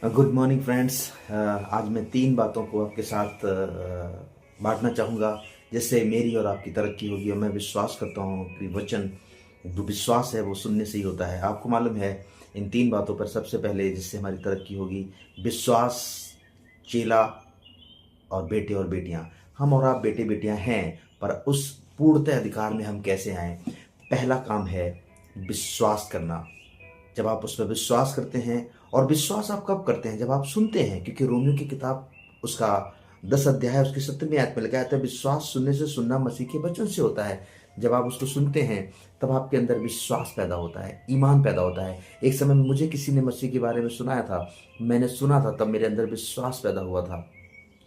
Good morning friends. आज मैं 3 बातों को आपके साथ बांटना चाहूँगा जिससे मेरी और आपकी तरक्की होगी। और मैं विश्वास करता हूँ कि वचन जो विश्वास है वो सुनने से ही होता है। आपको मालूम है इन 3 बातों पर सबसे पहले जिससे हमारी तरक्की होगी, विश्वास, चेला और बेटे और बेटियाँ। हम और आप बेटे बेटियाँ हैं, पर उस पूर्णतः अधिकार में हम कैसे आएँ? पहला काम है विश्वास करना। जब आप उस पर विश्वास करते हैं, और विश्वास आप कब करते हैं? जब आप सुनते हैं, क्योंकि रोमियो की किताब उसका 10 अध्याय उसकी 17वीं आयत में लिखा है, विश्वास सुनने से, सुनना मसीह के वचन से होता है। जब आप उसको सुनते हैं तब आपके अंदर विश्वास पैदा होता है, ईमान पैदा होता है। एक समय में मुझे किसी ने मसीह के बारे में सुनाया था, मैंने सुना था, तब मेरे अंदर विश्वास पैदा हुआ था।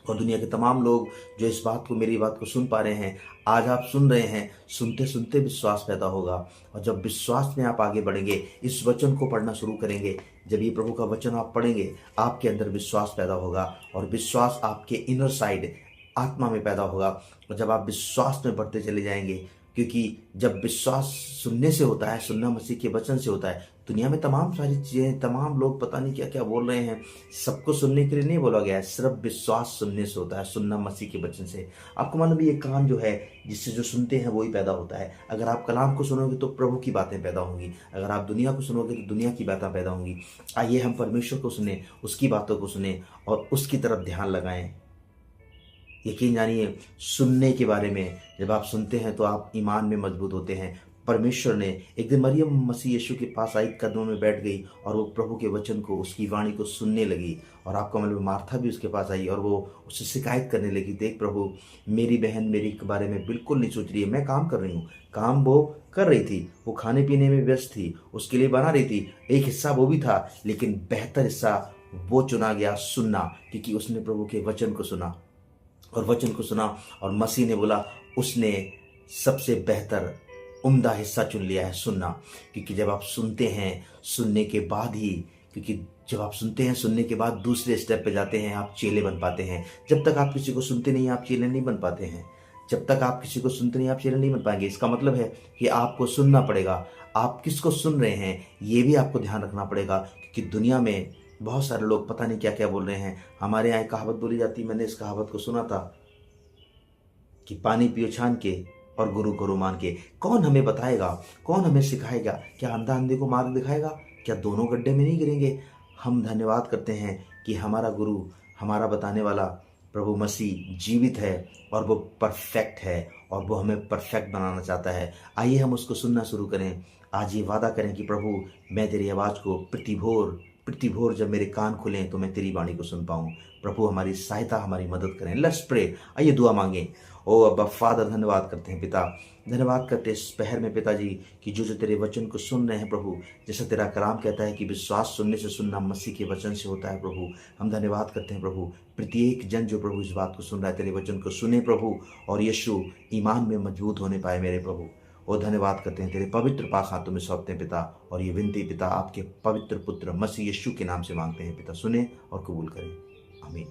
और दुनिया के तमाम लोग जो इस बात को, मेरी बात को सुन पा रहे हैं, आज आप सुन रहे हैं, सुनते सुनते विश्वास पैदा होगा। और जब विश्वास में आप आगे बढ़ेंगे, इस वचन को पढ़ना शुरू करेंगे, जब ये प्रभु का वचन आप पढ़ेंगे, आपके अंदर विश्वास पैदा होगा। और विश्वास आपके इनर साइड आत्मा में पैदा होगा। और जब आप विश्वास में बढ़ते चले जाएंगे, क्योंकि जब विश्वास सुनने से होता है, सुनना मसीह के वचन से होता है। दुनिया में तमाम सारी चीज़ें, तमाम लोग पता नहीं क्या क्या बोल रहे हैं, सबको सुनने के लिए नहीं बोला गया है, सिर्फ विश्वास सुनने से होता है, सुनना मसीह के वचन से। आपको मालूम है ये कान जो है, जिससे जो सुनते हैं वही पैदा होता है। अगर आप कलाम को सुनोगे तो प्रभु की बातें पैदा होंगी, अगर आप दुनिया को सुनोगे तो दुनिया की बातें पैदा होंगी। आइए हम परमेश्वर को सुने, उसकी बातों को सुने और उसकी तरफ ध्यान लगाएं। यकीन जानिए, सुनने के बारे में जब आप सुनते हैं तो आप ईमान में मजबूत होते हैं। परमेश्वर ने एक दिन मरियम मसीह यीशु के पास आई, कदमों में बैठ गई और वो प्रभु के वचन को, उसकी वाणी को सुनने लगी। और आपका मतलब मार्था भी उसके पास आई और वो उससे शिकायत करने लगी, देख प्रभु, मेरी बहन मेरी के बारे में बिल्कुल नहीं सोच रही है, मैं काम कर रही हूँ। काम वो कर रही थी, वो खाने पीने में व्यस्त थी, उसके लिए बना रही थी, एक हिस्सा वो भी था, लेकिन बेहतर हिस्सा वो चुना गया सुनना, क्योंकि उसने प्रभु के वचन को सुना। और वचन को सुना और मसीह ने बोला, उसने सबसे बेहतर उम्दा हिस्सा चुन लिया है, सुनना। क्योंकि जब आप सुनते हैं, सुनने के बाद ही, क्योंकि जब आप सुनते हैं, सुनने के बाद दूसरे स्टेप पे जाते हैं, आप चेले बन पाते हैं। जब तक आप किसी को सुनते नहीं, आप चेले नहीं बन पाते हैं। जब तक आप किसी को सुनते नहीं, आप चेले नहीं बन पाएंगे। इसका मतलब है कि आपको सुनना पड़ेगा। आप किसको सुन रहे हैं ये भी आपको ध्यान रखना पड़ेगा, क्योंकि दुनिया में बहुत सारे लोग पता नहीं क्या क्या बोल रहे हैं। हमारे यहाँ एक कहावत बोली जाती है, मैंने इस कहावत को सुना था कि पानी पियो छान के और गुरु को रो मान के। कौन हमें बताएगा, कौन हमें सिखाएगा? क्या अंधा अंधे को मार्ग दिखाएगा? क्या दोनों गड्ढे में नहीं गिरेंगे? हम धन्यवाद करते हैं कि हमारा गुरु, हमारा बताने वाला प्रभु मसीह जीवित है और वो परफेक्ट है और वो हमें परफेक्ट बनाना चाहता है। आइए हम उसको सुनना शुरू करें। आज ये वादा करें कि प्रभु, मैं तेरी आवाज़ को प्रति भोर जब मेरे कान खुलें तो मैं तेरी वाणी को सुन पाऊँ। प्रभु हमारी सहायता, हमारी मदद करें। Let's pray. आइए दुआ मांगें। ओ अब्बा फादर, धन्यवाद करते हैं पिता, धन्यवाद करते हैं इस पहर में पिताजी कि जो जो तेरे वचन को सुन रहे हैं प्रभु, जैसा तेरा कलाम कहता है कि विश्वास सुनने से, सुनना मसीह के वचन से होता है। प्रभु हम धन्यवाद करते हैं प्रभु, प्रत्येक जन जो प्रभु इस बात को सुन रहा है, तेरे वचन को सुने प्रभु, और यीशु ईमान में मजबूत होने पाए मेरे प्रभु। और धन्यवाद करते हैं, तेरे पवित्र पाक हाथों में सौंपते हैं पिता। और ये विनती पिता आपके पवित्र पुत्र मसीह यीशु के नाम से मांगते हैं पिता, सुने और कबूल करें। आमीन।